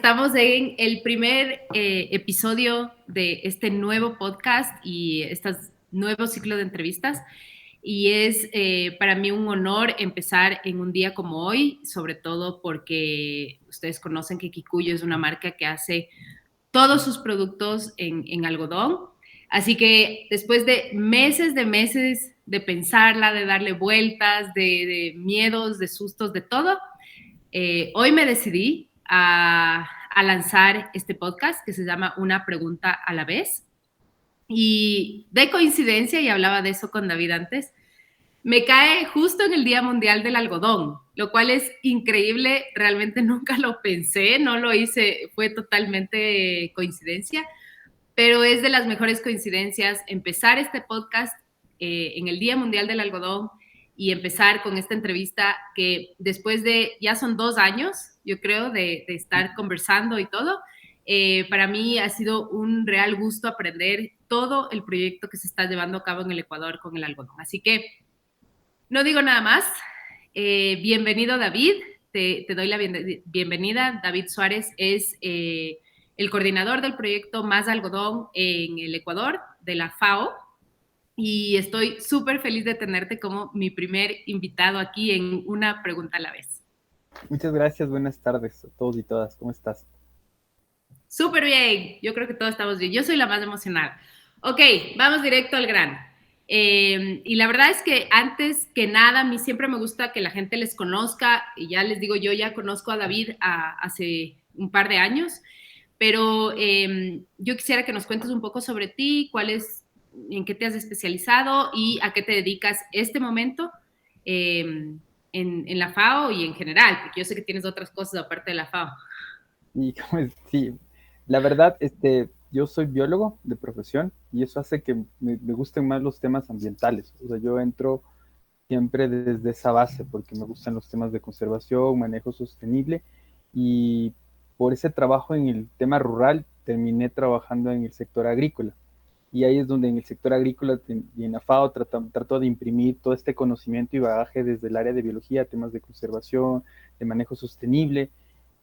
Estamos en el primer episodio de este nuevo podcast y este nuevo ciclo de entrevistas. Y es para mí un honor empezar en un día como hoy, sobre todo porque ustedes conocen que Kikuyu es una marca que hace todos sus productos en algodón. Así que después de meses de pensarla, de darle vueltas, de miedos, de sustos, de todo, hoy me decidí a lanzar este podcast que se llama Una pregunta a la vez. Y de coincidencia, y hablaba de eso con David antes, me cae justo en el Día Mundial del Algodón, lo cual es increíble, realmente nunca lo pensé, no lo hice, fue totalmente coincidencia, pero es de las mejores coincidencias empezar este podcast en el Día Mundial del Algodón y empezar con esta entrevista que después de, ya son 2 años, yo creo, de estar conversando y todo, para mí ha sido un real gusto aprender todo el proyecto que se está llevando a cabo en el Ecuador con el algodón. Así que no digo nada más. Bienvenido, David. Te doy la bienvenida. David Suárez es el coordinador del proyecto Más Algodón en el Ecuador, de la FAO. Y estoy súper feliz de tenerte como mi primer invitado aquí en Una Pregunta a la Vez. Muchas gracias, buenas tardes a todos y todas. ¿Cómo estás? Súper bien, yo creo que todos estamos bien. Yo soy la más emocionada. Ok, vamos directo al grano. Y la verdad es que antes que nada, a mí siempre me gusta que la gente les conozca. Y ya les digo, yo ya conozco a David hace un par de años, pero yo quisiera que nos cuentes un poco sobre ti, en qué te has especializado y a qué te dedicas este momento en la FAO y en general, porque yo sé que tienes otras cosas aparte de la FAO. Y sí, la verdad, yo soy biólogo de profesión y eso hace que me gusten más los temas ambientales. O sea, yo entro siempre desde esa base porque me gustan los temas de conservación, manejo sostenible y por ese trabajo en el tema rural terminé trabajando en el sector agrícola. Y ahí es donde en el sector agrícola y en la FAO trato de imprimir todo este conocimiento y bagaje desde el área de biología, temas de conservación, de manejo sostenible,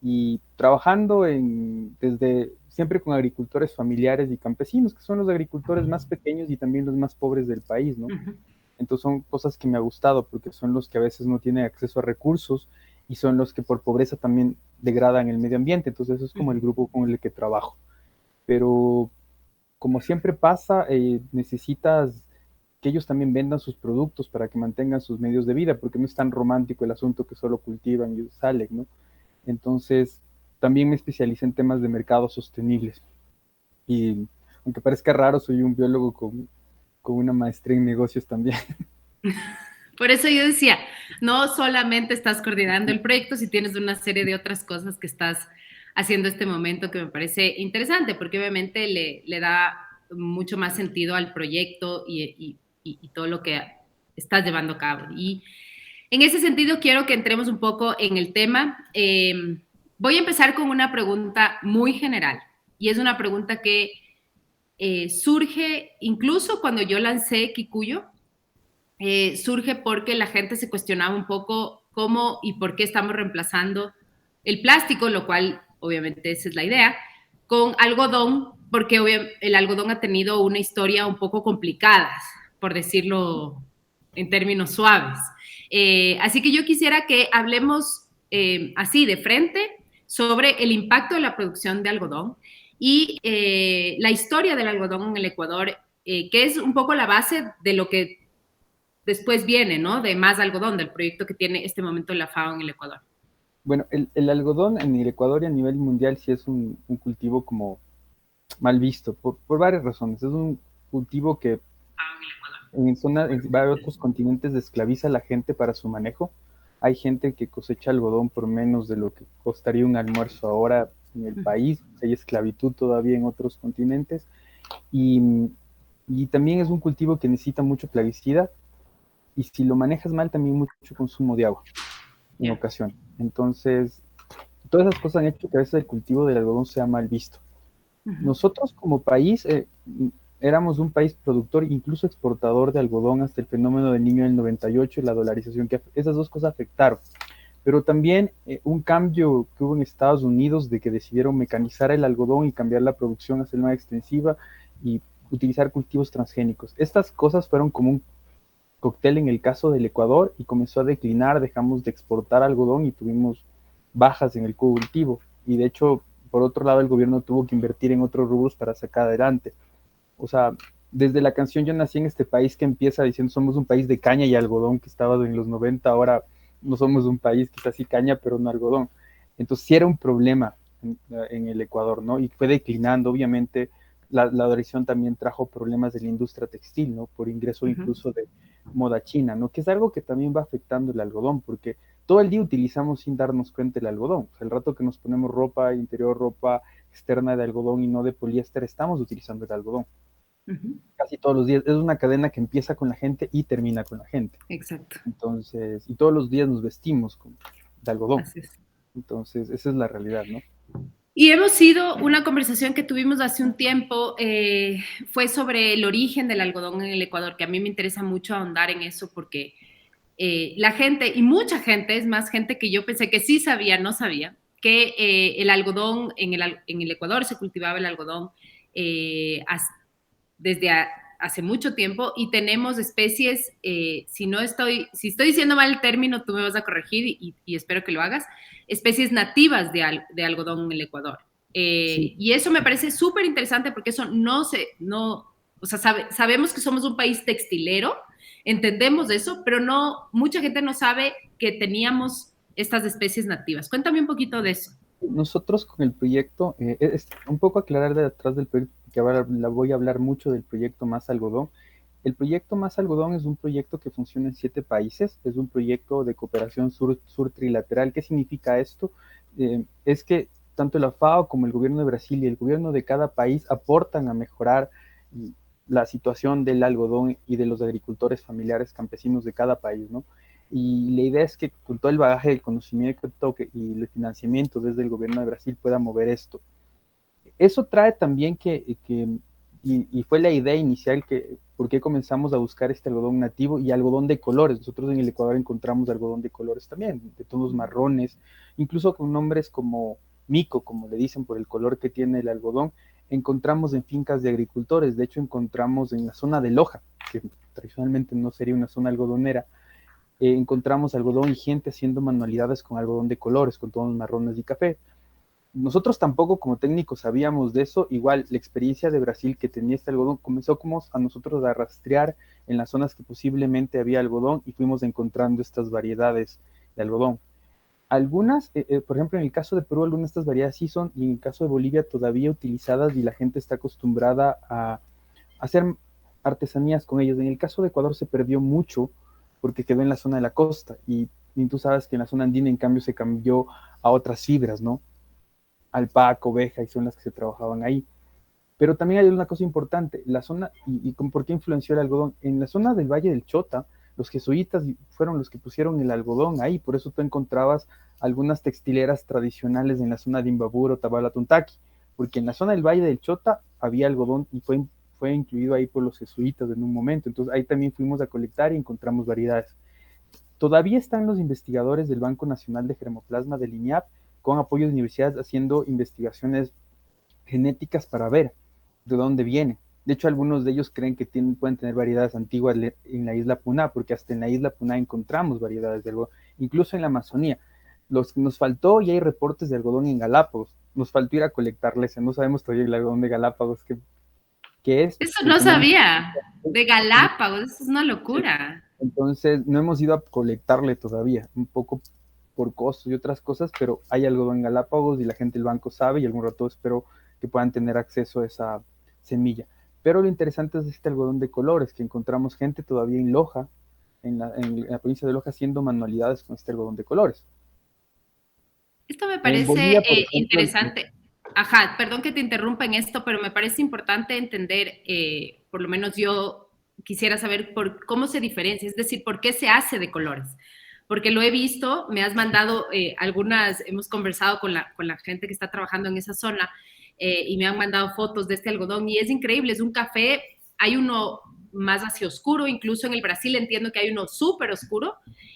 y trabajando desde siempre con agricultores familiares y campesinos, que son los agricultores más pequeños y también los más pobres del país, ¿no? Uh-huh. Entonces son cosas que me ha gustado porque son los que a veces no tienen acceso a recursos y son los que por pobreza también degradan el medio ambiente. Entonces eso es como el grupo con el que trabajo. Pero como siempre pasa, necesitas que ellos también vendan sus productos para que mantengan sus medios de vida, porque no es tan romántico el asunto que solo cultivan y salen, ¿no? Entonces, también me especialicé en temas de mercados sostenibles. Y aunque parezca raro, soy un biólogo con una maestría en negocios también. Por eso yo decía, no solamente estás coordinando el proyecto, si tienes una serie de otras cosas que estás haciendo este momento que me parece interesante, porque obviamente le da mucho más sentido al proyecto y todo lo que estás llevando a cabo. Y en ese sentido quiero que entremos un poco en el tema. Voy a empezar con una pregunta muy general, y es una pregunta que surge incluso cuando yo lancé Kikuyo. Surge porque la gente se cuestionaba un poco cómo y por qué estamos reemplazando el plástico, lo cual obviamente esa es la idea, con algodón, porque el algodón ha tenido una historia un poco complicada, por decirlo en términos suaves. Así que yo quisiera que hablemos así de frente sobre el impacto de la producción de algodón y la historia del algodón en el Ecuador, que es un poco la base de lo que después viene, ¿no? De Más Algodón, del proyecto que tiene este momento la FAO en el Ecuador. Bueno, el algodón en el Ecuador y a nivel mundial sí es un cultivo como mal visto, por varias razones. Es un cultivo que en varios otros continentes esclaviza a la gente para su manejo. Hay gente que cosecha algodón por menos de lo que costaría un almuerzo ahora en el país. Hay esclavitud todavía en otros continentes. Y, y también es un cultivo que necesita mucho plaguicida. Y si lo manejas mal, también mucho consumo de agua en Yeah. ocasión. Entonces, todas esas cosas han hecho que a veces el cultivo del algodón sea mal visto. Nosotros como país éramos un país productor, incluso exportador de algodón hasta el fenómeno del Niño del 98 y la dolarización, que esas dos cosas afectaron. pero también un cambio que hubo en Estados Unidos de que decidieron mecanizar el algodón y cambiar la producción, hacerla más extensiva y utilizar cultivos transgénicos. Estas cosas fueron como un cóctel en el caso del Ecuador y comenzó a declinar, dejamos de exportar algodón y tuvimos bajas en el cultivo. Y de hecho, por otro lado, el gobierno tuvo que invertir en otros rubros para sacar adelante. O sea, desde la canción Yo nací en este país que empieza diciendo somos un país de caña y algodón que estaba en los 90, ahora no somos un país que está así caña, pero no algodón. Entonces sí era un problema en el Ecuador, ¿no? Y fue declinando, obviamente la adhesión también trajo problemas de la industria textil, ¿no? Por ingreso incluso de moda china, ¿no? Que es algo que también va afectando el algodón, porque todo el día utilizamos sin darnos cuenta el algodón. O sea, el rato que nos ponemos ropa interior, ropa externa de algodón y no de poliéster, estamos utilizando el algodón. Casi todos los días. Es una cadena que empieza con la gente y termina con la gente. Exacto. Entonces, y todos los días nos vestimos de algodón. Así es. Entonces, esa es la realidad, ¿no? Y hemos sido, una conversación que tuvimos hace un tiempo, fue sobre el origen del algodón en el Ecuador, que a mí me interesa mucho ahondar en eso porque la gente, y mucha gente, es más gente que yo pensé que sí sabía, no sabía, que el algodón, en el Ecuador se cultivaba el algodón desde hace mucho tiempo y tenemos especies, si estoy diciendo mal el término, tú me vas a corregir y espero que lo hagas, especies nativas de algodón en el Ecuador. Sí. Y eso me parece súper interesante porque eso o sea, sabemos que somos un país textilero, entendemos eso, pero mucha gente no sabe que teníamos estas especies nativas. Cuéntame un poquito de eso. Nosotros con el proyecto, es un poco aclarar de atrás del proyecto, que ahora la voy a hablar mucho del proyecto Más Algodón. El proyecto Más Algodón es un proyecto que funciona en 7 países, es un proyecto de cooperación sur trilateral. ¿Qué significa esto? Es que tanto la FAO como el gobierno de Brasil y el gobierno de cada país aportan a mejorar la situación del algodón y de los agricultores familiares campesinos de cada país, ¿no? Y la idea es que con todo el bagaje del conocimiento y el financiamiento desde el gobierno de Brasil pueda mover esto. Eso trae también y fue la idea inicial por qué comenzamos a buscar este algodón nativo y algodón de colores. Nosotros en el Ecuador encontramos algodón de colores también, de tonos marrones, incluso con nombres como mico, como le dicen por el color que tiene el algodón, encontramos en fincas de agricultores. De hecho, encontramos en la zona de Loja, que tradicionalmente no sería una zona algodonera, encontramos algodón y gente haciendo manualidades con algodón de colores, con tonos marrones y café. Nosotros tampoco como técnicos sabíamos de eso. Igual la experiencia de Brasil que tenía este algodón comenzó como a nosotros a rastrear en las zonas que posiblemente había algodón y fuimos encontrando estas variedades de algodón. Algunas, por ejemplo, en el caso de Perú, algunas de estas variedades sí son, y en el caso de Bolivia todavía utilizadas y la gente está acostumbrada a hacer artesanías con ellos. En el caso de Ecuador se perdió mucho porque quedó en la zona de la costa y tú sabes que en la zona andina en cambio se cambió a otras fibras, ¿no? Alpaca, oveja, y son las que se trabajaban ahí. Pero también hay una cosa importante, la zona, por qué influenció el algodón. En la zona del Valle del Chota, los jesuitas fueron los que pusieron el algodón ahí, por eso tú encontrabas algunas textileras tradicionales en la zona de Imbabura, Tabala-Tuntaki, porque en la zona del Valle del Chota había algodón y fue incluido ahí por los jesuitas en un momento. Entonces ahí también fuimos a colectar y encontramos variedades. Todavía están los investigadores del Banco Nacional de Germoplasma del INIAP con apoyo de universidades haciendo investigaciones genéticas para ver de dónde viene. De hecho, algunos de ellos creen que pueden tener variedades antiguas en la isla Puná, porque hasta en la isla Puná encontramos variedades de algodón, incluso en la Amazonía. Nos faltó, y hay reportes de algodón en Galápagos, nos faltó ir a colectarles, no sabemos todavía el algodón de Galápagos qué es. Eso no sabía, de Galápagos, eso es una locura. Entonces, no hemos ido a colectarle todavía, un poco por costos y otras cosas, pero hay algodón en Galápagos y la gente del banco sabe y algún rato espero que puedan tener acceso a esa semilla. Pero lo interesante es este algodón de colores, que encontramos gente todavía en Loja, en la provincia de Loja, haciendo manualidades con este algodón de colores. Esto me En parece Bolivia, por ejemplo, interesante. Ajá, perdón que te interrumpa en esto, pero me parece importante entender, por lo menos yo quisiera saber cómo se diferencia, es decir, por qué se hace de colores. Porque lo he visto, me has mandado hemos conversado con la gente que está trabajando en esa zona y me han mandado fotos de este algodón y es increíble, es un café, hay uno más hacia oscuro, incluso en el Brasil entiendo que hay uno súper oscuro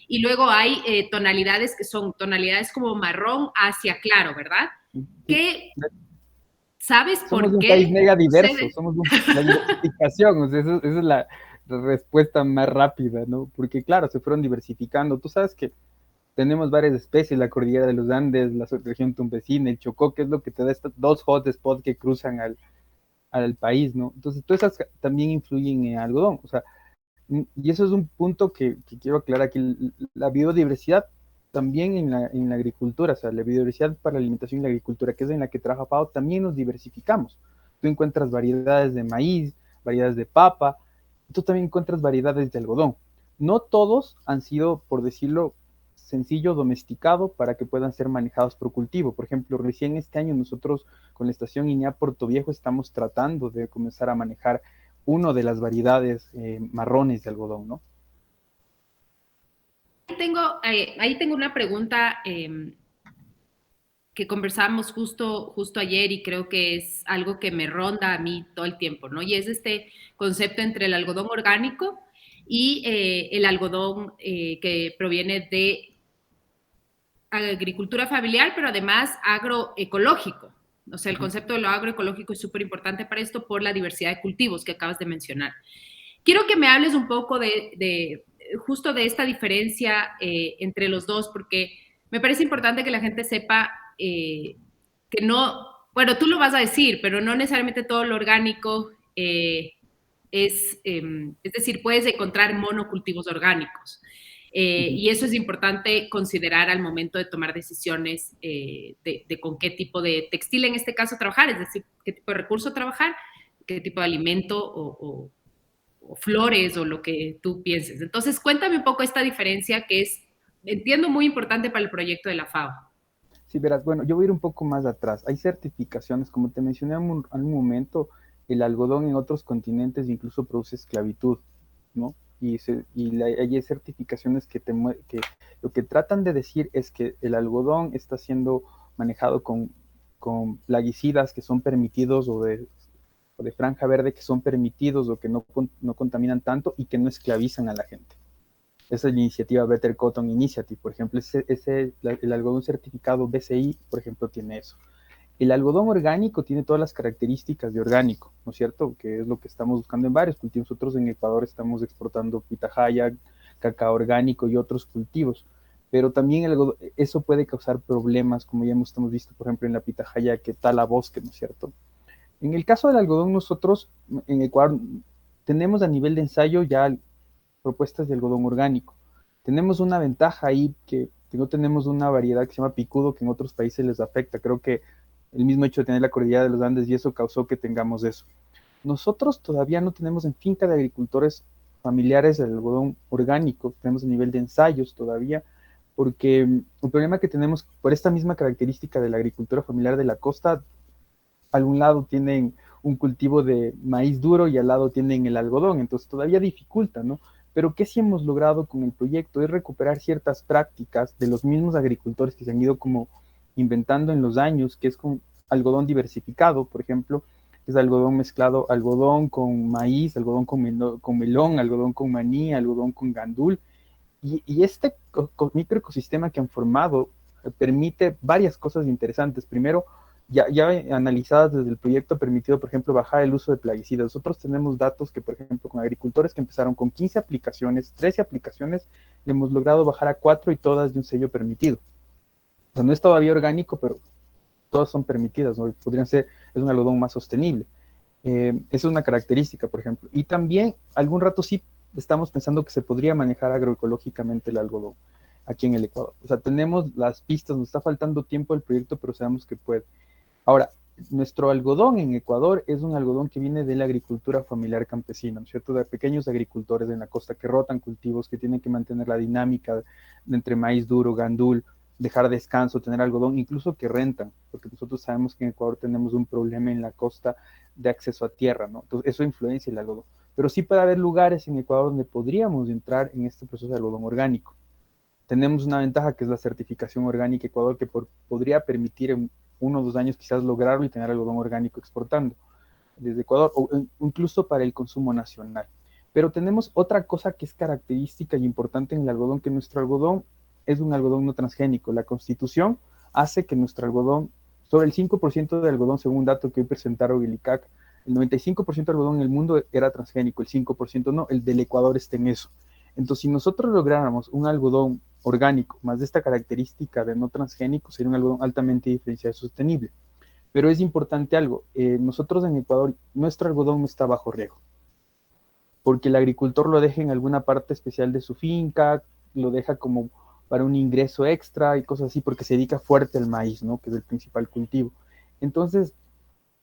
y luego hay tonalidades que son tonalidades como marrón hacia claro, ¿verdad? Sí. ¿Qué sabes Somos por un país qué mega diverso, sucede? somos la diversificación, o sea, esa es la respuesta más rápida, ¿no? Porque claro, se fueron diversificando. Tú sabes que tenemos varias especies, la cordillera de los Andes, la región tumbesina, el Chocó, que es lo que te da estos dos hotspots que cruzan al país, ¿no? Entonces, todas esas también influyen en el algodón, o sea, y eso es un punto que quiero aclarar aquí, la biodiversidad también en la agricultura, o sea, la biodiversidad para la alimentación y la agricultura, que es en la que trabaja FAO, también nos diversificamos. Tú encuentras variedades de maíz, variedades de papa, tú también encuentras variedades de algodón. No todos han sido, por decirlo sencillo, domesticado para que puedan ser manejados por cultivo. Por ejemplo, recién este año nosotros con la estación INEA Puerto Viejo estamos tratando de comenzar a manejar uno de las variedades marrones de algodón, ¿no? Ahí tengo una pregunta que conversamos justo ayer y creo que es algo que me ronda a mí todo el tiempo, ¿no? Y es este concepto entre el algodón orgánico y el algodón que proviene de agricultura familiar, pero además agroecológico. O sea, el concepto de lo agroecológico es súper importante para esto por la diversidad de cultivos que acabas de mencionar. Quiero que me hables un poco de justo de esta diferencia entre los dos, porque me parece importante que la gente sepa que no, bueno, tú lo vas a decir, pero no necesariamente todo lo orgánico es decir, puedes encontrar monocultivos orgánicos. Y eso es importante considerar al momento de tomar decisiones de con qué tipo de textil en este caso trabajar, es decir, qué tipo de recurso trabajar, qué tipo de alimento o flores o lo que tú pienses. Entonces, cuéntame un poco esta diferencia que es, entiendo, muy importante para el proyecto de la FAO. Sí, verás, bueno, yo voy a ir un poco más atrás. Hay certificaciones, como te mencioné en un momento, el algodón en otros continentes incluso produce esclavitud, ¿no? Hay certificaciones que lo que tratan de decir es que el algodón está siendo manejado con plaguicidas que son permitidos o de franja verde que son permitidos o que no contaminan tanto y que no esclavizan a la gente. Esa es la iniciativa Better Cotton Initiative, por ejemplo, el algodón certificado BCI, por ejemplo, tiene eso. El algodón orgánico tiene todas las características de orgánico, ¿no es cierto? Que es lo que estamos buscando en varios cultivos. Nosotros en Ecuador estamos exportando pitahaya, cacao orgánico y otros cultivos. Pero también eso puede causar problemas, como ya hemos visto, por ejemplo, en la pitahaya que tala bosque, ¿no es cierto? En el caso del algodón, nosotros en Ecuador tenemos a nivel de ensayo ya propuestas de algodón orgánico. Tenemos una ventaja ahí que no tenemos una variedad que se llama picudo que en otros países les afecta. Creo que el mismo hecho de tener la cordillera de los Andes y eso causó que tengamos eso. Nosotros todavía no tenemos en finca de agricultores familiares el algodón orgánico, tenemos a nivel de ensayos todavía, porque el problema que tenemos por esta misma característica de la agricultura familiar de la costa, a un lado tienen un cultivo de maíz duro y al lado tienen el algodón, entonces todavía dificulta, ¿no? Pero ¿qué sí hemos logrado con el proyecto? Es recuperar ciertas prácticas de los mismos agricultores que se han ido como inventando en los años, que es con algodón diversificado, por ejemplo, es algodón mezclado, algodón con maíz, algodón con melón, algodón con maní, algodón con gandul, y este microecosistema que han formado permite varias cosas interesantes. Primero, ya analizadas desde el proyecto, ha permitido, por ejemplo, bajar el uso de plaguicidas. Nosotros tenemos datos que, por ejemplo, con agricultores que empezaron con 15 aplicaciones, 13 aplicaciones, le hemos logrado bajar a 4 y todas de un sello permitido. O sea, no es todavía orgánico, pero todas son permitidas, ¿no? Podrían ser, es un algodón más sostenible. Esa es una característica, por ejemplo. Y también, algún rato sí estamos pensando que se podría manejar agroecológicamente el algodón aquí en el Ecuador. O sea, tenemos las pistas, nos está faltando tiempo el proyecto, pero sabemos que puede. Ahora, nuestro algodón en Ecuador es un algodón que viene de la agricultura familiar campesina, ¿no es cierto? De pequeños agricultores en la costa que rotan cultivos, que tienen que mantener la dinámica entre maíz duro, gandul, dejar descanso, tener algodón, incluso que rentan, porque nosotros sabemos que en Ecuador tenemos un problema en la costa de acceso a tierra, ¿no? Entonces, eso influencia el algodón. Pero sí puede haber lugares en Ecuador donde podríamos entrar en este proceso de algodón orgánico. Tenemos una ventaja que es la certificación orgánica Ecuador, que podría permitir en 1 o 2 años quizás lograrlo y tener algodón orgánico exportando desde Ecuador, o incluso para el consumo nacional. Pero tenemos otra cosa que es característica y importante en el algodón, que nuestro algodón es un algodón no transgénico. La Constitución hace que nuestro algodón, sobre el 5% de algodón, según un dato que hoy presentaron el ICAC, el 95% de algodón en el mundo era transgénico, el 5% no, el del Ecuador está en eso. Entonces, si nosotros lográramos un algodón orgánico, más de esta característica de no transgénico, sería un algodón altamente diferenciado y sostenible. Pero es importante algo, nosotros en Ecuador, nuestro algodón no está bajo riego, porque el agricultor lo deja en alguna parte especial de su finca, lo deja como para un ingreso extra y cosas así, porque se dedica fuerte al maíz, ¿no? Que es el principal cultivo. Entonces,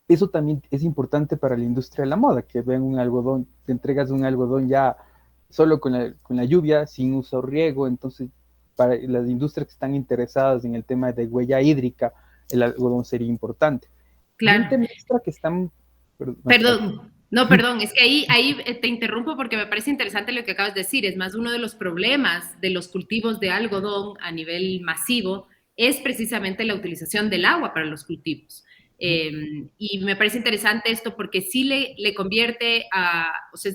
eso también es importante para la industria de la moda, que ven un algodón, te entregas un algodón ya solo con la lluvia, sin uso riego, entonces para las industrias que están interesadas en el tema de huella hídrica, el algodón sería importante. Y un Claro. tema extra que están... Perdón, Perdón, no, perdón, es que ahí te interrumpo porque me parece interesante lo que acabas de decir. Es más, uno de los problemas de los cultivos de algodón a nivel masivo es precisamente la utilización del agua para los cultivos. Y me parece interesante esto porque sí le convierte o sea,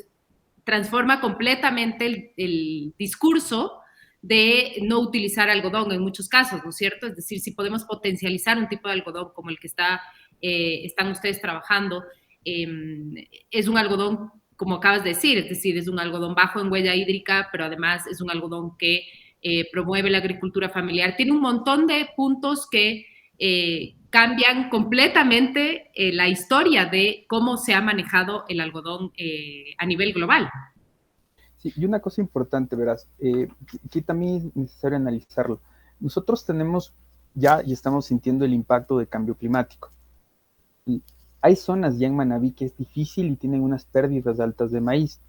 transforma completamente el discurso de no utilizar algodón en muchos casos, ¿no es cierto? Es decir, si podemos potencializar un tipo de algodón como el que están ustedes trabajando, es un algodón, como acabas de decir, es decir, es un algodón bajo en huella hídrica, pero además es un algodón que promueve la agricultura familiar. Tiene un montón de puntos que cambian completamente la historia de cómo se ha manejado el algodón a nivel global. Sí, y una cosa importante, verás, que también es necesario analizarlo. Nosotros tenemos ya y estamos sintiendo el impacto del cambio climático. Y hay zonas ya en Manabí que es difícil y tienen unas pérdidas altas de maíz.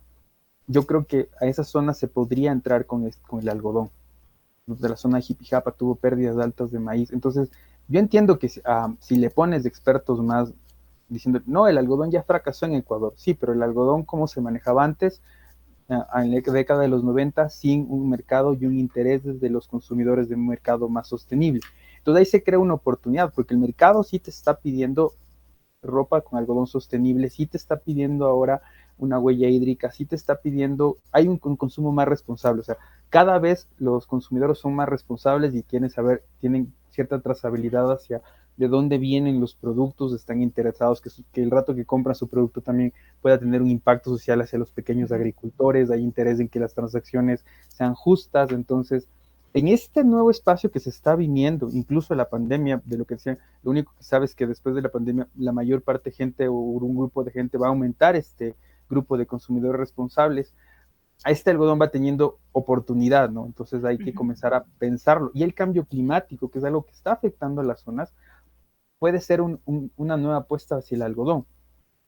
Yo creo que a esas zonas se podría entrar con el algodón. De la zona de Jipijapa tuvo pérdidas altas de maíz. Entonces, yo entiendo que si le pones de expertos más diciendo, no, el algodón ya fracasó en Ecuador. Sí, pero el algodón, como se manejaba antes, en la década de los 90 sin un mercado y un interés desde los consumidores de un mercado más sostenible. Entonces ahí se crea una oportunidad, porque el mercado sí te está pidiendo ropa con algodón sostenible, sí te está pidiendo ahora una huella hídrica, sí te está pidiendo, hay un consumo más responsable, o sea, cada vez los consumidores son más responsables y quieren saber, tienen cierta trazabilidad hacia de dónde vienen los productos, están interesados que el rato que compran su producto también pueda tener un impacto social hacia los pequeños agricultores, hay interés en que las transacciones sean justas, entonces en este nuevo espacio que se está viniendo, incluso la pandemia, de lo que decían, lo único que sabes es que después de la pandemia la mayor parte de gente o un grupo de gente va a aumentar este grupo de consumidores responsables, a este algodón va teniendo oportunidad, ¿no? Entonces hay que comenzar a pensarlo. Y el cambio climático, que es algo que está afectando a las zonas, puede ser una nueva apuesta hacia el algodón.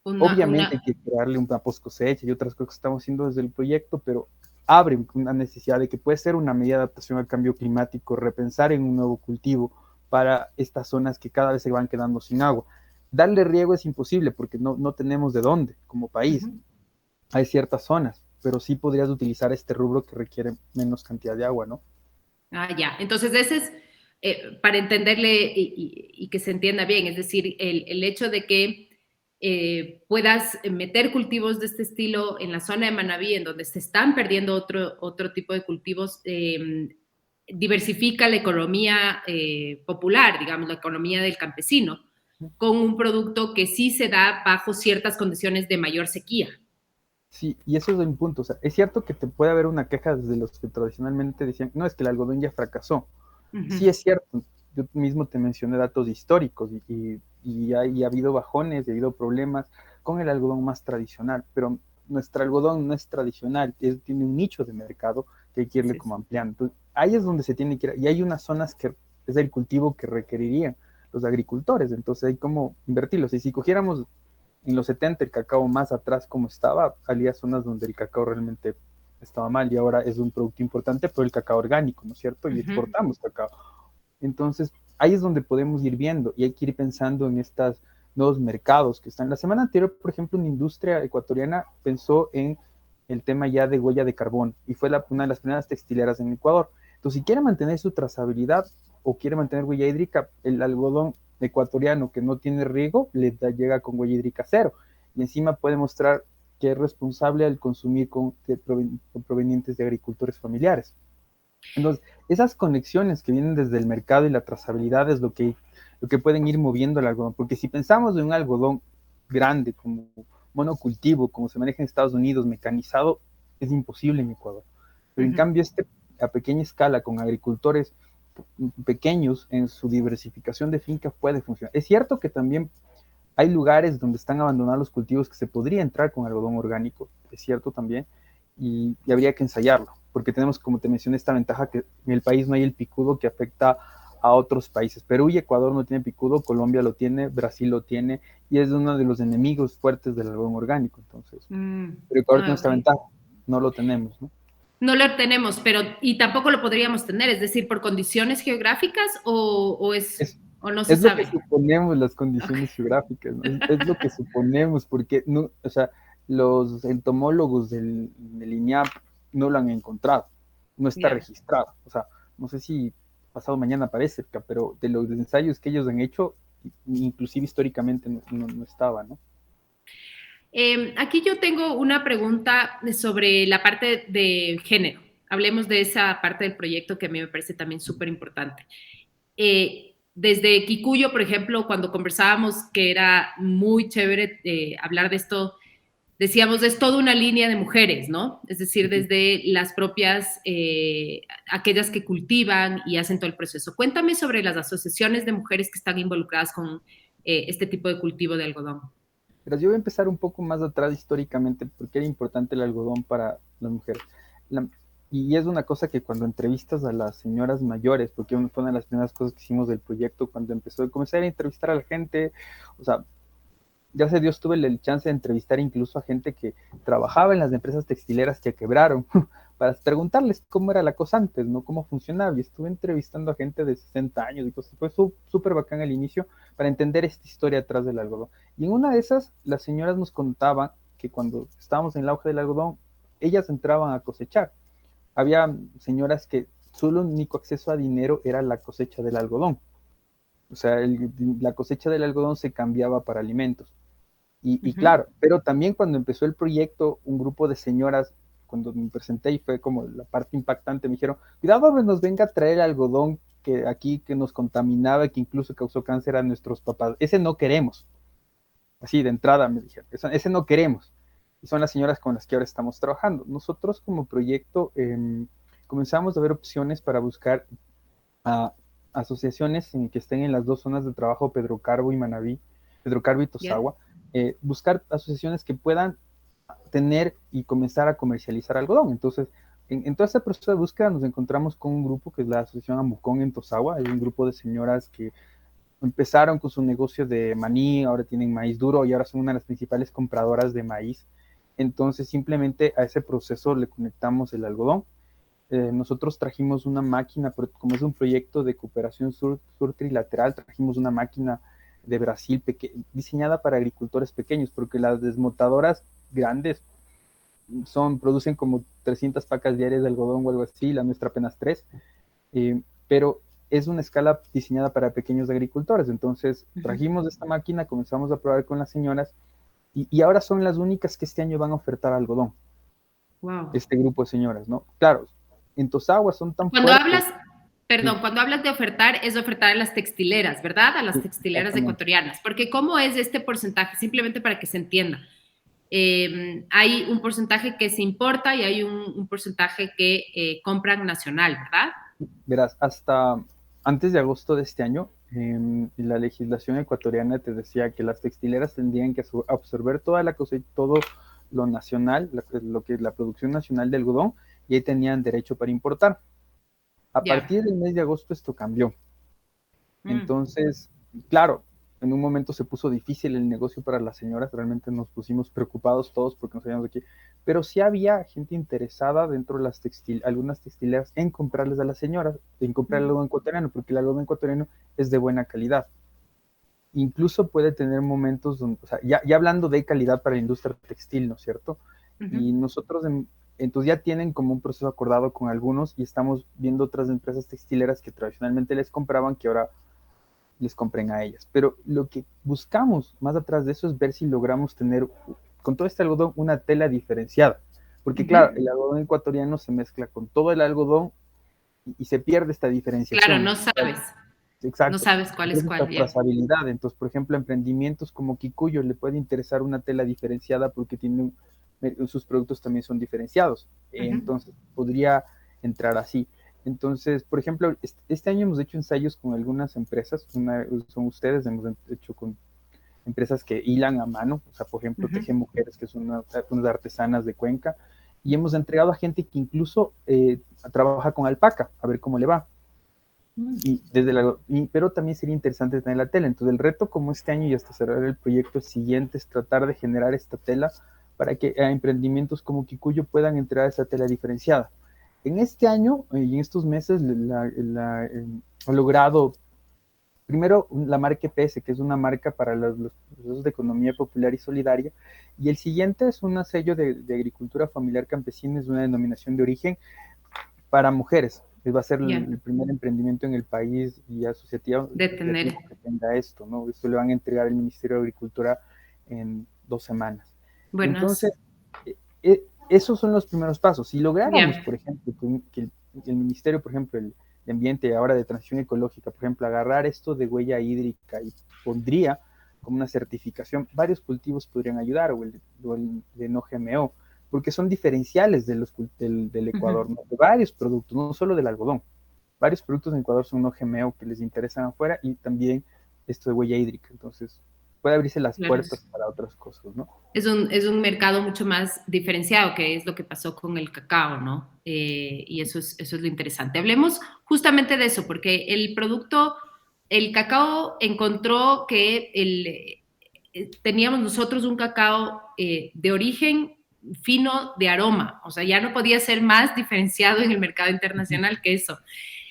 Obviamente hay que crearle una post cosecha y otras cosas que estamos haciendo desde el proyecto, pero abre una necesidad de que puede ser una medida de adaptación al cambio climático, repensar en un nuevo cultivo para estas zonas que cada vez se van quedando sin agua. Darle riego es imposible porque no tenemos de dónde como país. Hay ciertas zonas, pero sí podrías utilizar este rubro que requiere menos cantidad de agua, ¿no? Ah, ya. Entonces, ese es para entenderle y que se entienda bien, es decir, el hecho de que puedas meter cultivos de este estilo en la zona de Manabí, en donde se están perdiendo otro tipo de cultivos, diversifica la economía popular, digamos, la economía del campesino, con un producto que sí se da bajo ciertas condiciones de mayor sequía. Sí, y eso es un punto. O sea, es cierto que te puede haber una queja desde los que tradicionalmente decían, no, es que el algodón ya fracasó. Sí, es cierto. Yo mismo te mencioné datos históricos y ha habido bajones, y ha habido problemas con el algodón más tradicional, pero nuestro algodón no es tradicional, tiene un nicho de mercado que hay que irle Sí, como ampliando. Entonces, ahí es donde se tiene que ir, y hay unas zonas que es el cultivo que requerirían los agricultores, entonces hay como invertirlos. Y si cogiéramos en los 70 el cacao más atrás como estaba, había zonas donde el cacao realmente estaba mal y ahora es un producto importante, pero el cacao orgánico, ¿no es cierto? Y exportamos cacao. Entonces, ahí es donde podemos ir viendo y hay que ir pensando en estos nuevos mercados que están. La semana anterior, por ejemplo, una industria ecuatoriana pensó en el tema ya de huella de carbón y fue una de las primeras textileras en Ecuador. Entonces, si quiere mantener su trazabilidad o quiere mantener huella hídrica, el algodón ecuatoriano que no tiene riego llega con huella hídrica cero y encima puede mostrar que es responsable al consumir provenientes de agricultores familiares. Entonces, esas conexiones que vienen desde el mercado y la trazabilidad es lo que pueden ir moviendo el algodón, porque si pensamos en un algodón grande como monocultivo, como se maneja en Estados Unidos, mecanizado, es imposible en Ecuador. Pero en cambio a pequeña escala, con agricultores pequeños en su diversificación de finca puede funcionar. Es cierto que también hay lugares donde están abandonados los cultivos que se podría entrar con algodón orgánico, es cierto también, y habría que ensayarlo, porque tenemos, como te mencioné, esta ventaja que en el país no hay el picudo que afecta a otros países. Perú y Ecuador no tienen picudo, Colombia lo tiene, Brasil lo tiene, y es uno de los enemigos fuertes del algodón orgánico, entonces. Pero Ecuador tiene esta ventaja, no lo tenemos, ¿no? No lo tenemos, pero y tampoco lo podríamos tener, es decir, por condiciones geográficas o no se es lo sabe. que suponemos las condiciones geográficas, ¿no? Es lo que suponemos, porque no, o sea, los entomólogos del INIAP no lo han encontrado, no está registrado. O sea, no sé si pasado mañana aparece, pero de los ensayos que ellos han hecho, inclusive históricamente no estaba, ¿no? Aquí yo tengo una pregunta sobre la parte de género. Hablemos de esa parte del proyecto que a mí me parece también súper importante. Desde Kikuyo, por ejemplo, cuando conversábamos que era muy chévere hablar de esto, decíamos, es toda una línea de mujeres, ¿no? Es decir, desde las propias, aquellas que cultivan y hacen todo el proceso. Cuéntame sobre las asociaciones de mujeres que están involucradas con este tipo de cultivo de algodón. Pero yo voy a empezar un poco más atrás históricamente, porque era importante el algodón para las mujeres. Y es una cosa que cuando entrevistas a las señoras mayores, porque fue una de las primeras cosas que hicimos del proyecto, cuando empezó a comenzar a entrevistar a la gente, o sea, ya se Dios tuve el chance de entrevistar incluso a gente que trabajaba en las empresas textileras que quebraron, para preguntarles cómo era la cosa antes, ¿no? Cómo funcionaba. Y estuve entrevistando a gente de 60 años y cosas. Fue súper bacán el inicio para entender esta historia atrás del algodón. Y en una de esas, las señoras nos contaban que cuando estábamos en el auge del algodón, ellas entraban a cosechar. Había señoras que solo el único acceso a dinero era la cosecha del algodón. O sea, la cosecha del algodón se cambiaba para alimentos. Y claro, pero también cuando empezó el proyecto, un grupo de señoras, cuando me presenté y fue como la parte impactante, me dijeron, cuidado, nos venga a traer el algodón que aquí que nos contaminaba, que incluso causó cáncer a nuestros papás. Ese no queremos. Así de entrada me dijeron, ese no queremos. Y son las señoras con las que ahora estamos trabajando. Nosotros como proyecto comenzamos a ver opciones para buscar asociaciones que estén en las dos zonas de trabajo, Pedro Carbo y Manabí, Pedro Carbo y Tosagua, buscar asociaciones que puedan tener y comenzar a comercializar algodón. Entonces, en todo este proceso de búsqueda nos encontramos con un grupo que es la Asociación Amucón en Tosagua. Hay un grupo de señoras que empezaron con su negocio de maní, ahora tienen maíz duro y ahora son una de las principales compradoras de maíz. Entonces, simplemente a ese proceso le conectamos el algodón. Nosotros trajimos una máquina, como es un proyecto de cooperación sur-trilateral, trajimos una máquina de Brasil diseñada para agricultores pequeños, porque las desmotadoras grandes producen como 300 pacas diarias de algodón o algo así, la nuestra apenas 3, pero es una escala diseñada para pequeños agricultores. Entonces trajimos esta máquina, comenzamos a probar con las señoras y ahora son las únicas que este año van a ofertar algodón. Wow. Este grupo de señoras, ¿no? Claro, en Tosagua son tan cuando fuertes. Hablas, perdón, sí. Cuando hablas de ofertar, es de ofertar a las textileras, ¿verdad? A las textileras ecuatorianas. Porque ¿cómo es este porcentaje? Simplemente para que se entienda. Hay un porcentaje que se importa y hay un porcentaje que compran nacional, ¿verdad? Verás, hasta antes de agosto de este año, la legislación ecuatoriana te decía que las textileras tendrían que absorber toda la cosecha, todo lo nacional, lo que es la producción nacional de algodón, y ahí tenían derecho para importar. A partir del mes de agosto esto cambió. Entonces, claro, en un momento se puso difícil el negocio para las señoras, realmente nos pusimos preocupados todos porque no sabíamos de qué, pero sí había gente interesada dentro de algunas textileras en comprarles a las señoras, en comprar el algodón ecuatoriano, porque el algodón ecuatoriano es de buena calidad. Incluso puede tener momentos donde, o sea, ya hablando de calidad para la industria textil, ¿no es cierto? Y nosotros, entonces ya tienen como un proceso acordado con algunos y estamos viendo otras empresas textileras que tradicionalmente les compraban, que ahora les compren a ellas. Pero lo que buscamos más atrás de eso es ver si logramos tener con todo este algodón una tela diferenciada. Porque claro, el algodón ecuatoriano se mezcla con todo el algodón y se pierde esta Claro, diferenciación. no sabes. No Exacto. sabes cuál es Entonces, esta cuál, ya. trazabilidad. Entonces, por ejemplo, emprendimientos como Kikuyo le puede interesar una tela diferenciada porque sus productos también son diferenciados. Entonces, podría entrar así. Entonces, por ejemplo, este año hemos hecho ensayos con algunas empresas, son ustedes, hemos hecho con empresas que hilan a mano, o sea, por ejemplo, Teje Mujeres, que son unas artesanas de Cuenca, y hemos entregado a gente que incluso trabaja con alpaca, a ver cómo le va. Pero también sería interesante tener la tela. Entonces, el reto como este año y hasta cerrar el proyecto siguiente es tratar de generar esta tela para que emprendimientos como Kikuyo puedan entrar a esa tela diferenciada. En este año y en estos meses ha logrado primero la marca EPS, que es una marca para los procesos de economía popular y solidaria, y el siguiente es un sello de agricultura familiar campesina, es una denominación de origen para mujeres. Va a ser el primer emprendimiento en el país y asociativo que tenga esto, ¿no? Esto le van a entregar al Ministerio de Agricultura en 2 semanas. Buenas. Entonces, esos son los primeros pasos. Si lográramos, por ejemplo, que el Ministerio, por ejemplo, el Ambiente, ahora de Transición Ecológica, por ejemplo, agarrar esto de huella hídrica y pondría como una certificación, varios cultivos podrían ayudar, o el de no GMO, porque son diferenciales del Ecuador, ¿no? De varios productos, no solo del algodón. Varios productos en Ecuador son no GMO que les interesan afuera, y también esto de huella hídrica. Entonces, puede abrirse las puertas para otras cosas, ¿no? Es un mercado mucho más diferenciado, que es lo que pasó con el cacao, ¿no? Y eso es lo interesante. Hablemos justamente de eso, porque el cacao encontró que teníamos nosotros un cacao de origen fino de aroma, o sea, ya no podía ser más diferenciado en el mercado internacional que eso.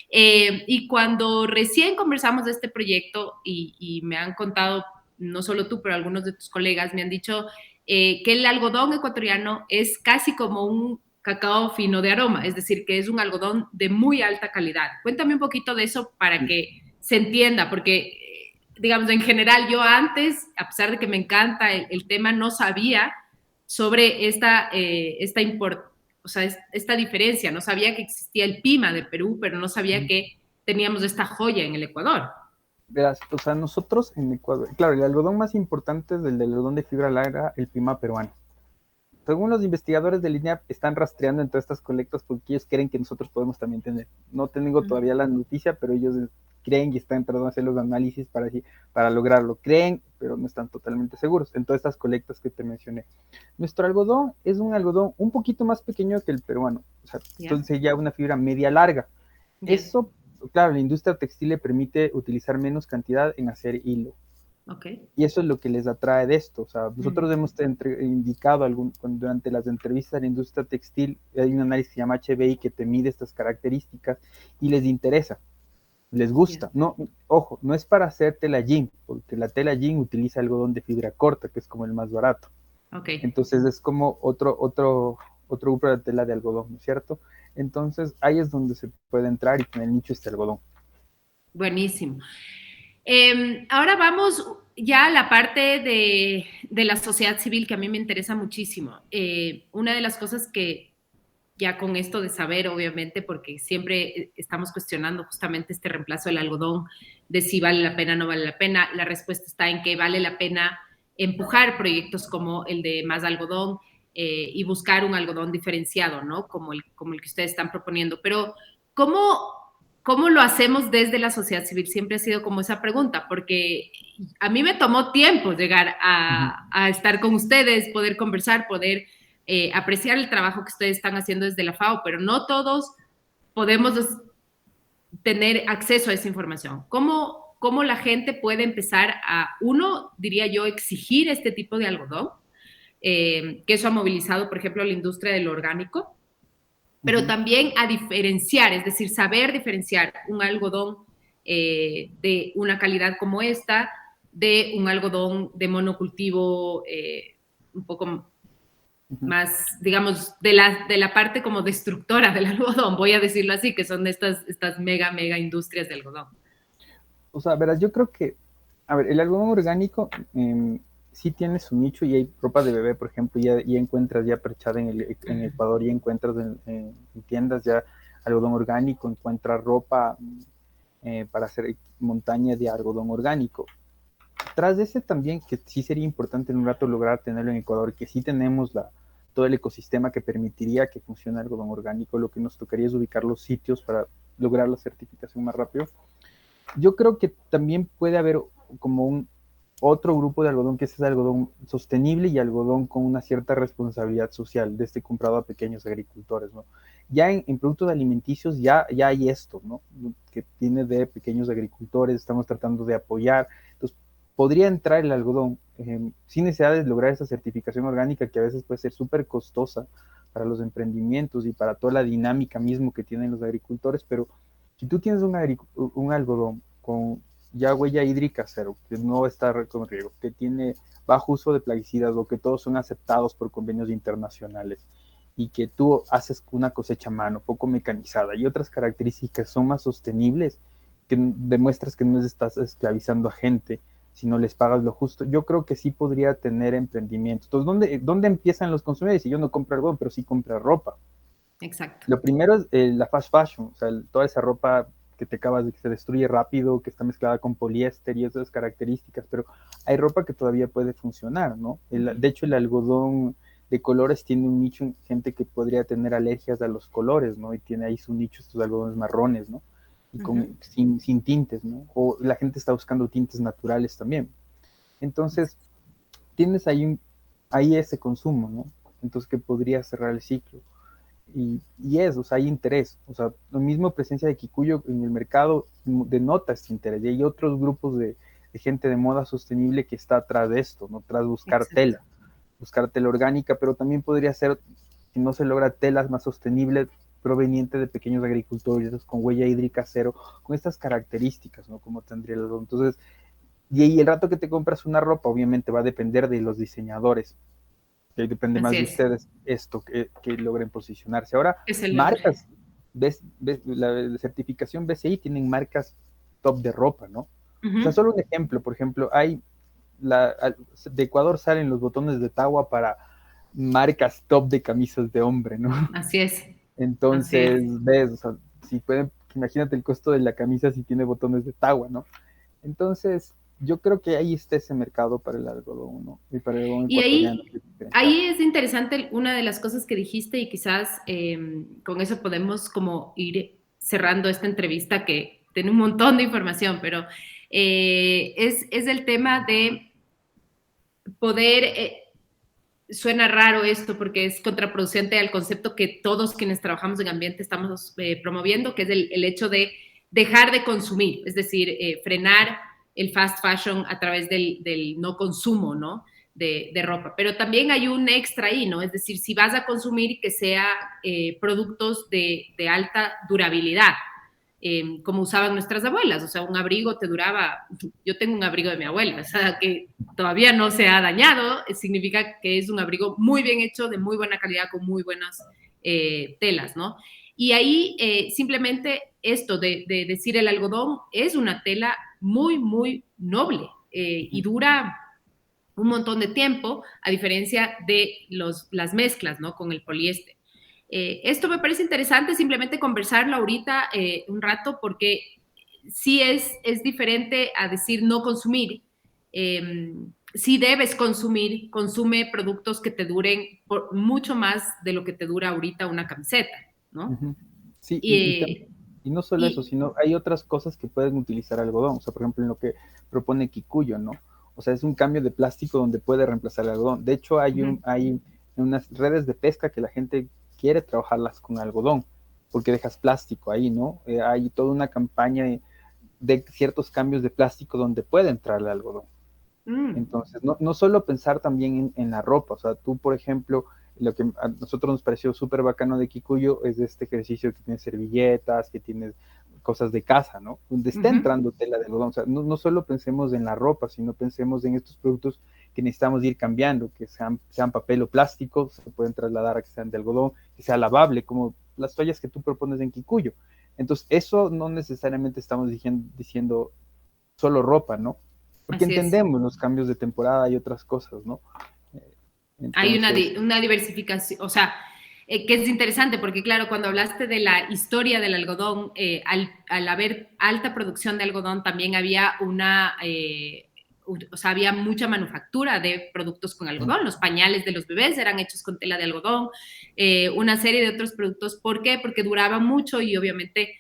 Y cuando recién conversamos de este proyecto y me han contado, no solo tú, pero algunos de tus colegas me han dicho que el algodón ecuatoriano es casi como un cacao fino de aroma, es decir, que es un algodón de muy alta calidad. Cuéntame un poquito de eso para que se entienda, porque, digamos, en general yo antes, a pesar de que me encanta el tema, no sabía sobre esta diferencia. No sabía que existía el Pima de Perú, pero no sabía que teníamos esta joya en el Ecuador. Verás, o sea, nosotros en Ecuador, claro, el algodón más importante es el del algodón de fibra larga, el Pima peruano. Según los investigadores del INEAP, están rastreando en todas estas colectas porque ellos creen que nosotros podemos también tener. No tengo todavía la noticia, pero ellos creen y están tratando de hacer los análisis para lograrlo. Creen, pero no están totalmente seguros en todas estas colectas que te mencioné. Nuestro algodón es un algodón un poquito más pequeño que el peruano, o sea, entonces ya una fibra media larga. Eso, claro, la industria textil le permite utilizar menos cantidad en hacer hilo. Y eso es lo que les atrae de esto. O sea, nosotros hemos indicado durante las entrevistas a la industria textil, hay un análisis que se llama HBI que te mide estas características y les interesa, les gusta. No, ojo, no es para hacer tela jean, porque la tela jean utiliza algodón de fibra corta, que es como el más barato. Entonces es como otro grupo de tela de algodón, ¿no es cierto? Entonces ahí es donde se puede entrar y en el nicho este algodón. Buenísimo. Ahora vamos ya a la parte de la sociedad civil, que a mí me interesa muchísimo. Una de las cosas que ya con esto de saber, obviamente, porque siempre estamos cuestionando justamente este reemplazo del algodón, de si vale la pena o no vale la pena, la respuesta está en que vale la pena empujar proyectos como el de Más Algodón y buscar un algodón diferenciado, ¿no? Como el que ustedes están proponiendo. Pero, ¿cómo lo hacemos desde la sociedad civil? Siempre ha sido como esa pregunta, porque a mí me tomó tiempo llegar a estar con ustedes, poder conversar, poder apreciar el trabajo que ustedes están haciendo desde la FAO, pero no todos podemos tener acceso a esa información. ¿Cómo la gente puede empezar uno, diría yo, exigir este tipo de algodón? Que eso ha movilizado, por ejemplo, a la industria del orgánico, pero también a diferenciar, es decir, saber diferenciar un algodón de una calidad como esta de un algodón de monocultivo un poco más, digamos, de la parte como destructora del algodón, voy a decirlo así, que son estas mega industrias de algodón. O sea, verás, yo creo que, a ver, el algodón orgánico sí tiene su nicho y hay ropa de bebé, por ejemplo, ya encuentras ya perchada en Ecuador, ya encuentras en tiendas ya algodón orgánico, encuentras ropa para hacer montaña de algodón orgánico. Tras de ese también, que sí sería importante en un rato lograr tenerlo en Ecuador, que sí tenemos todo el ecosistema que permitiría que funcione el algodón orgánico, lo que nos tocaría es ubicar los sitios para lograr la certificación más rápido. Yo creo que también puede haber como otro grupo de algodón que es el algodón sostenible y algodón con una cierta responsabilidad social, de comprado a pequeños agricultores, ¿no? Ya en productos alimenticios ya hay esto, ¿no? Que tiene de pequeños agricultores, estamos tratando de apoyar. Entonces, podría entrar el algodón sin necesidad de lograr esa certificación orgánica que a veces puede ser súper costosa para los emprendimientos y para toda la dinámica mismo que tienen los agricultores, pero si tú tienes un algodón con ya huella hídrica cero, que no está con riego, que tiene bajo uso de plaguicidas o que todos son aceptados por convenios internacionales y que tú haces una cosecha a mano, poco mecanizada y otras características son más sostenibles, que demuestras que no estás esclavizando a gente, sino les pagas lo justo, yo creo que sí podría tener emprendimiento. Entonces, ¿dónde empiezan los consumidores? Si yo no compro algo, pero sí compro ropa. Exacto. Lo primero es la fast fashion, o sea, toda esa ropa que te acabas de que se destruye rápido, que está mezclada con poliéster y esas características, pero hay ropa que todavía puede funcionar, ¿no? De hecho, el algodón de colores tiene un nicho en gente que podría tener alergias a los colores, ¿no? Y tiene ahí su nicho estos algodones marrones, ¿no? Y sin tintes, ¿no? O la gente está buscando tintes naturales también. Entonces, tienes ahí ese consumo, ¿no? Entonces, que podría cerrar el ciclo. Y eso, o sea, hay interés. O sea, la misma presencia de Kikuyo en el mercado denota este interés. Y hay otros grupos de gente de moda sostenible que está atrás de esto, ¿no? Tras buscar tela orgánica, pero también podría ser, si no se logra telas más sostenibles, proveniente de pequeños agricultores con huella hídrica cero, con estas características, ¿no? Como tendría el algodón. Entonces, y el rato que te compras una ropa, obviamente va a depender de los diseñadores, que depende Así más de es. ustedes esto, que logren posicionarse. Ahora, Es el nombre. marcas, la certificación BCI tienen marcas top de ropa, ¿no? O sea, solo un ejemplo, por ejemplo, de Ecuador salen los botones de Tawa para marcas top de camisas de hombre, ¿no? Así es. Así Entonces, es. ves, o sea, si pueden, imagínate el costo de la camisa si tiene botones de Tawa, ¿no? Entonces, yo creo que ahí está ese mercado para el algodón, ¿no? Y para el algodón Y ecuatoriano. ahí es interesante una de las cosas que dijiste y quizás con eso podemos como ir cerrando esta entrevista que tiene un montón de información, pero es el tema de poder, suena raro esto porque es contraproducente al concepto que todos quienes trabajamos en ambiente estamos promoviendo, que es el hecho de dejar de consumir, es decir, frenar el fast fashion a través del no consumo, ¿no? De ropa. Pero también hay un extra ahí, ¿no? Es decir, si vas a consumir que sea productos de alta durabilidad, como usaban nuestras abuelas, o sea, un abrigo te duraba, yo tengo un abrigo de mi abuela, o sea, que todavía no se ha dañado, significa que es un abrigo muy bien hecho, de muy buena calidad, con muy buenas telas, ¿no? Y ahí simplemente esto de decir el algodón es una tela muy, muy noble y dura un montón de tiempo, a diferencia de las mezclas, ¿no? Con el poliéster. Esto me parece interesante simplemente conversarlo ahorita un rato porque sí es diferente a decir no consumir. Si debes consumir, consume productos que te duren por mucho más de lo que te dura ahorita una camiseta, ¿no? Sí, Y, y no solo eso, y sino hay otras cosas que pueden utilizar algodón. O sea, por ejemplo, en lo que propone Kikuyo, ¿no? O sea, es un cambio de plástico donde puede reemplazar el algodón. De hecho, hay unas redes de pesca que la gente quiere trabajarlas con algodón, porque dejas plástico ahí, ¿no? Hay toda una campaña de ciertos cambios de plástico donde puede entrar el algodón. Entonces, no solo pensar también en la ropa, o sea, tú, por ejemplo, lo que a nosotros nos pareció súper bacano de Kikuyo es este ejercicio que tienes servilletas, que tienes cosas de casa, ¿no? Donde está entrando tela de algodón, o sea, no solo pensemos en la ropa, sino pensemos en estos productos que necesitamos ir cambiando, que sean papel o plástico, se pueden trasladar a que sean de algodón, que sea lavable, como las toallas que tú propones en Kikuyo. Entonces, eso no necesariamente estamos diciendo solo ropa, ¿no? porque Así es. entendemos los cambios de temporada y otras cosas, ¿no? Hay Entonces, una diversificación, o sea, que es interesante porque, claro, cuando hablaste de la historia del algodón, al haber alta producción de algodón, también había o sea, había mucha manufactura de productos con algodón. Los pañales de los bebés eran hechos con tela de algodón, una serie de otros productos. ¿Por qué? Porque duraba mucho y obviamente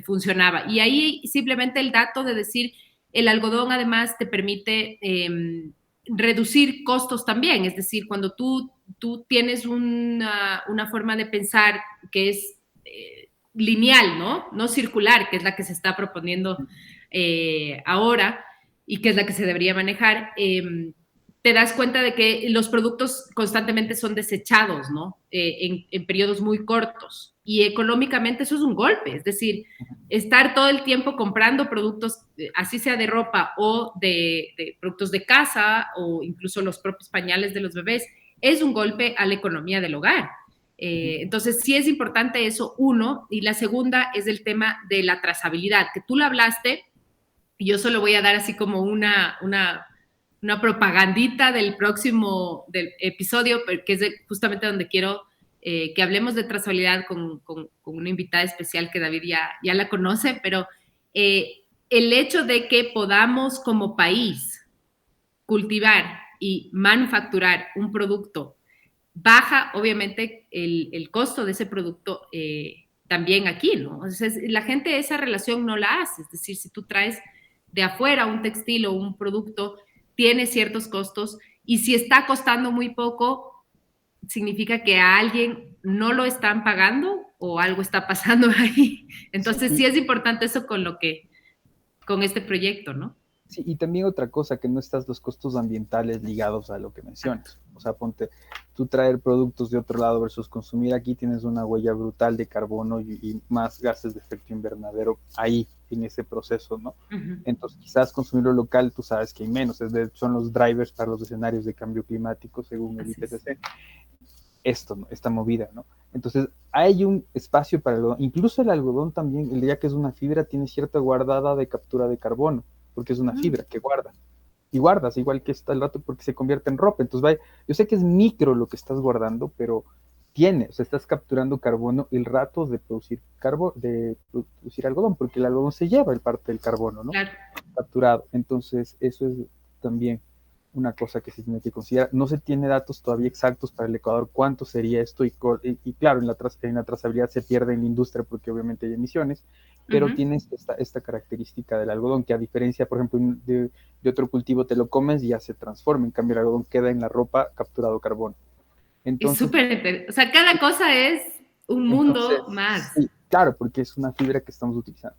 funcionaba. Y ahí simplemente el dato de decir, el algodón además te permite reducir costos también, es decir, cuando tú tienes una forma de pensar que es lineal, ¿no? No circular, que es la que se está proponiendo ahora y que es la que se debería manejar, te das cuenta de que los productos constantemente son desechados, ¿no? En periodos muy cortos. Y económicamente eso es un golpe, es decir, estar todo el tiempo comprando productos, así sea de ropa o de productos de casa o incluso los propios pañales de los bebés, es un golpe a la economía del hogar. Entonces, sí es importante eso, uno, y la segunda es el tema de la trazabilidad, que tú lo hablaste, y yo solo voy a dar así como una propagandita del próximo del episodio, que es justamente donde quiero que hablemos de trazabilidad con una invitada especial que David ya la conoce, pero el hecho de que podamos como país cultivar y manufacturar un producto baja, obviamente, el costo de ese producto también aquí, ¿no? Entonces, la gente esa relación no la hace, es decir, si tú traes de afuera un textil o un producto, tiene ciertos costos y si está costando muy poco, significa que a alguien no lo están pagando o algo está pasando ahí. sí, Entonces, sí es importante eso con este proyecto, ¿no? sí, y también otra cosa, que no estás los costos ambientales ligados a lo que Exacto. mencionas. O sea, ponte, tú traer productos de otro lado versus consumir aquí, tienes una huella brutal de carbono y más gases de efecto invernadero ahí, en ese proceso, ¿no? Uh -huh. Entonces, quizás consumir lo local, tú sabes que hay menos, son los drivers para los escenarios de cambio climático, según el Así es. IPCC. Esto, ¿no? Esta movida, ¿no? Entonces, hay un espacio para el algodón. Incluso el algodón también, el día que es una fibra, tiene cierta guardada de captura de carbono, porque es una fibra que guarda. Y guardas, igual que está el rato, porque se convierte en ropa. Entonces, vaya, yo sé que es micro lo que estás guardando, pero tiene, o sea, estás capturando carbono el rato de producir algodón, porque el algodón se lleva el parte del carbono, ¿no? Claro. Capturado. Entonces, eso es también una cosa que se tiene que considerar. No se tiene datos todavía exactos para el Ecuador cuánto sería esto y claro, en la trazabilidad se pierde en la industria porque obviamente hay emisiones, Uh pero -huh. tienes esta característica del algodón que a diferencia, por ejemplo, de otro cultivo te lo comes y ya se transforma, en cambio el algodón queda en la ropa capturado carbono. Es Entonces, súper, o sea, cada cosa es un mundo más. sí, claro, porque es una fibra que estamos utilizando.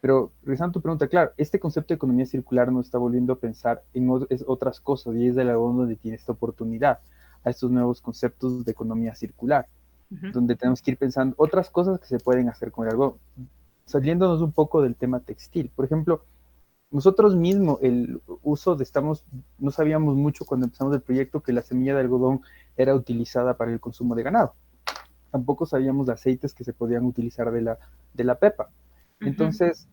Pero regresando a tu pregunta, claro, este concepto de economía circular nos está volviendo a pensar en otras cosas y es de la donde tiene esta oportunidad a estos nuevos conceptos de economía circular, Uh -huh. donde tenemos que ir pensando otras cosas que se pueden hacer con el algodón, saliéndonos un poco del tema textil. Por ejemplo, nosotros mismos, el uso no sabíamos mucho cuando empezamos el proyecto que la semilla de algodón era utilizada para el consumo de ganado. Tampoco sabíamos de aceites que se podían utilizar de la pepa. Uh -huh. Entonces,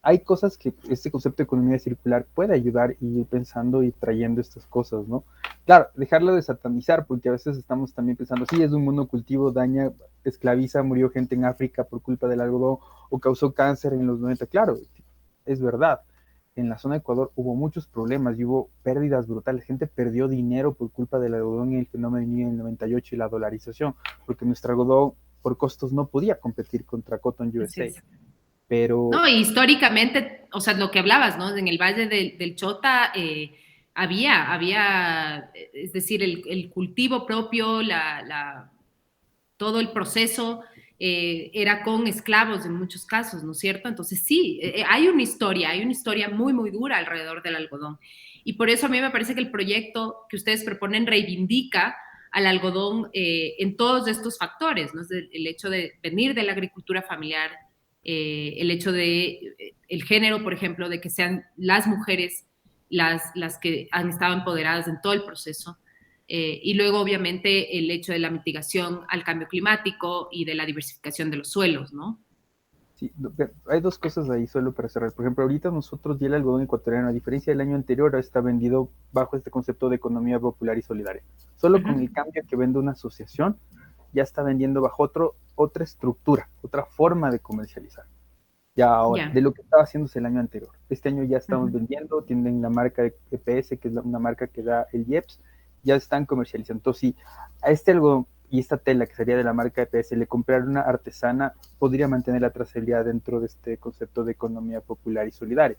hay cosas que este concepto de economía circular puede ayudar y ir pensando y trayendo estas cosas, ¿no? Claro, dejarlo de satanizar, porque a veces estamos también pensando, sí, es un monocultivo, daña, esclaviza, murió gente en África por culpa del algodón o causó cáncer en los 90. Claro, es verdad. En la zona de Ecuador hubo muchos problemas y hubo pérdidas brutales. Gente perdió dinero por culpa del algodón y el fenómeno en el 98 y la dolarización, porque nuestro algodón por costos no podía competir contra Cotton Así USA. es. Pero No, y históricamente, o sea, lo que hablabas, ¿no? En el Valle del Chota había, es decir, el cultivo propio, todo el proceso era con esclavos en muchos casos, ¿no es cierto? Entonces sí, hay una historia muy, muy dura alrededor del algodón. Y por eso a mí me parece que el proyecto que ustedes proponen reivindica al algodón en todos estos factores, ¿no? El hecho de venir de la agricultura familiar, el hecho de el género, por ejemplo, de que sean las mujeres las que han estado empoderadas en todo el proceso. Y luego, obviamente, el hecho de la mitigación al cambio climático y de la diversificación de los suelos, ¿no? Sí, hay dos cosas ahí solo para cerrar. Por ejemplo, ahorita nosotros ya el algodón ecuatoriano, a diferencia del año anterior, está vendido bajo este concepto de economía popular y solidaria. Solo con el cambio que vende una asociación, ya está vendiendo bajo otra estructura, otra forma de comercializar. Ya ahora, Ya. de lo que estaba haciéndose el año anterior. Este año ya estamos Ujú. vendiendo, tienen la marca de EPS, que es una marca que da el IEPS, ya están comercializando. Entonces, si a este algodón y esta tela que sería de la marca EPS le comprar una artesana, podría mantener la trazabilidad dentro de este concepto de economía popular y solidaria,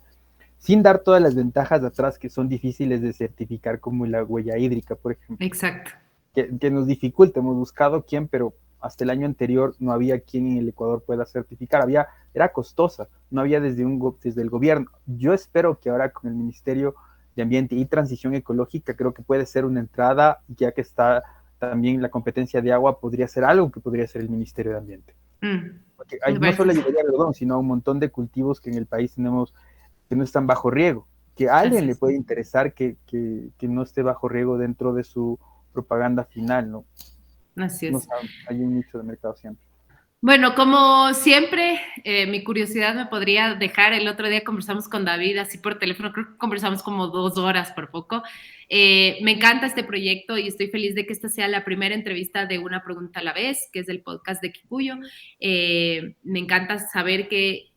sin dar todas las ventajas de atrás que son difíciles de certificar, como la huella hídrica, por ejemplo, Exacto. que nos dificulta. Hemos buscado quién, pero hasta el año anterior no había quien en el Ecuador pueda certificar. Era costosa, no había desde el gobierno. Yo espero que ahora con el Ministerio de Ambiente y Transición Ecológica, creo que puede ser una entrada, ya que está también la competencia de agua, podría ser algo que podría ser el Ministerio de Ambiente. Porque Me no parece, solo ayudaría al algodón, sino a un montón de cultivos que en el país tenemos que no están bajo riego, que a alguien así le es. puede interesar que no esté bajo riego dentro de su propaganda final, ¿no? Así No es. saben, hay un nicho de mercado siempre. Bueno, como siempre, mi curiosidad me podría dejar. El otro día conversamos con David así por teléfono, creo que conversamos como 2 horas por poco. Me encanta este proyecto y estoy feliz de que esta sea la primera entrevista de Una Pregunta a la Vez, que es del podcast de Kikuyo. Me encanta saber que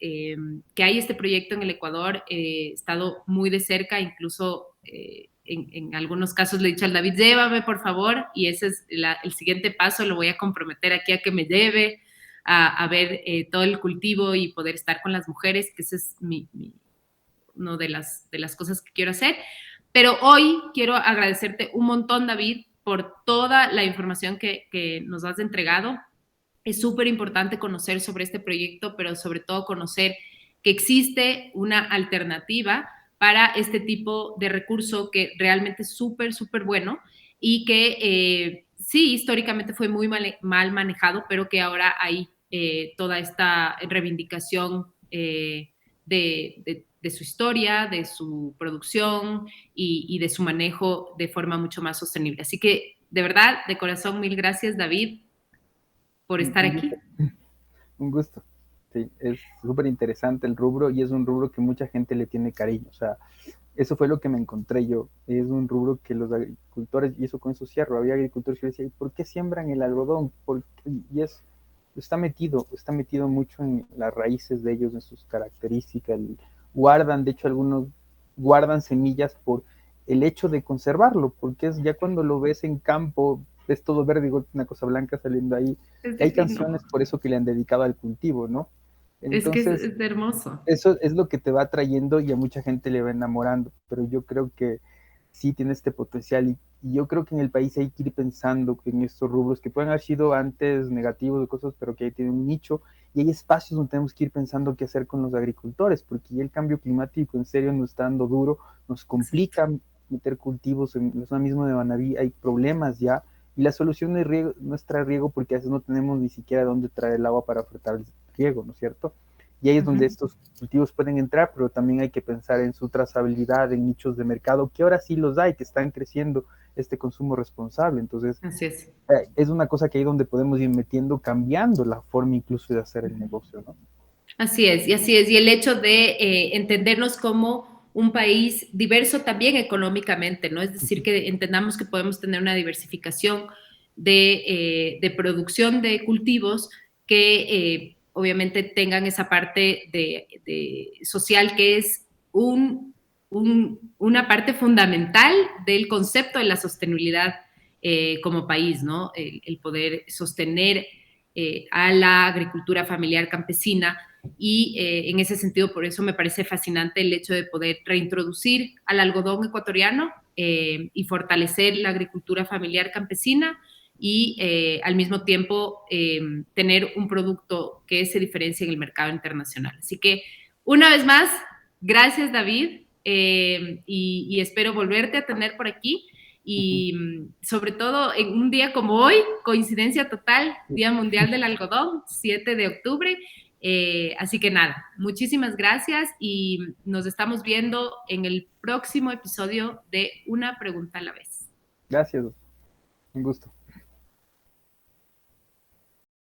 hay este proyecto en el Ecuador. He estado muy de cerca, incluso en algunos casos le he dicho al David, llévame por favor, y ese es el siguiente paso, lo voy a comprometer aquí a que me lleve a ver todo el cultivo y poder estar con las mujeres, que esa es una de las cosas que quiero hacer. Pero hoy quiero agradecerte un montón, David, por toda la información que nos has entregado. Es súper importante conocer sobre este proyecto, pero sobre todo conocer que existe una alternativa para este tipo de recurso que realmente es súper, súper bueno y que sí, históricamente fue muy mal manejado, pero que ahora hay toda esta reivindicación de su historia, de su producción y de su manejo de forma mucho más sostenible. Así que, de verdad, de corazón, mil gracias, David, por estar Un aquí. gusto. Un gusto. Sí, es súper interesante el rubro y es un rubro que mucha gente le tiene cariño. O sea, eso fue lo que me encontré yo. Es un rubro que los agricultores, y eso con eso cierro, había agricultores que decían, ¿por qué siembran el algodón? Y está metido mucho en las raíces de ellos, en sus características. Guardan, de hecho, algunos guardan semillas por el hecho de conservarlo, porque es ya cuando lo ves en campo, ves todo verde y una cosa blanca saliendo ahí. Es Y hay divino. canciones por eso que le han dedicado al cultivo, ¿no? Es que Entonces, es hermoso. eso es lo que te va atrayendo y a mucha gente le va enamorando, pero yo creo que sí tiene este potencial y yo creo que en el país hay que ir pensando en estos rubros que pueden haber sido antes negativos o cosas, pero que ahí tienen un nicho y hay espacios donde tenemos que ir pensando qué hacer con los agricultores, porque ya el cambio climático en serio nos está dando duro, nos complica meter cultivos en la zona misma de Manaví, hay problemas ya y la solución no es traer riego porque a veces no tenemos ni siquiera dónde traer el agua para ofertar el riego, ¿no es cierto? Y ahí es donde estos cultivos pueden entrar, pero también hay que pensar en su trazabilidad, en nichos de mercado, que ahora sí los hay, que están creciendo este consumo responsable. Entonces, Así es. es una cosa que ahí donde podemos ir metiendo, cambiando la forma incluso de hacer el negocio, ¿no? Así es, y así es. Y el hecho de entendernos como un país diverso también económicamente, ¿no? Es decir, que entendamos que podemos tener una diversificación de producción de cultivos que obviamente tengan esa parte social que es una parte fundamental del concepto de la sostenibilidad como país, ¿no? El poder sostener a la agricultura familiar campesina y en ese sentido por eso me parece fascinante el hecho de poder reintroducir al algodón ecuatoriano y fortalecer la agricultura familiar campesina y al mismo tiempo tener un producto que se diferencie en el mercado internacional. Así que una vez más, gracias David y espero volverte a tener por aquí y sobre todo en un día como hoy, coincidencia total, Día Mundial del Algodón, 7 de octubre. Así que nada, muchísimas gracias y nos estamos viendo en el próximo episodio de Una Pregunta a la Vez. Gracias, un gusto.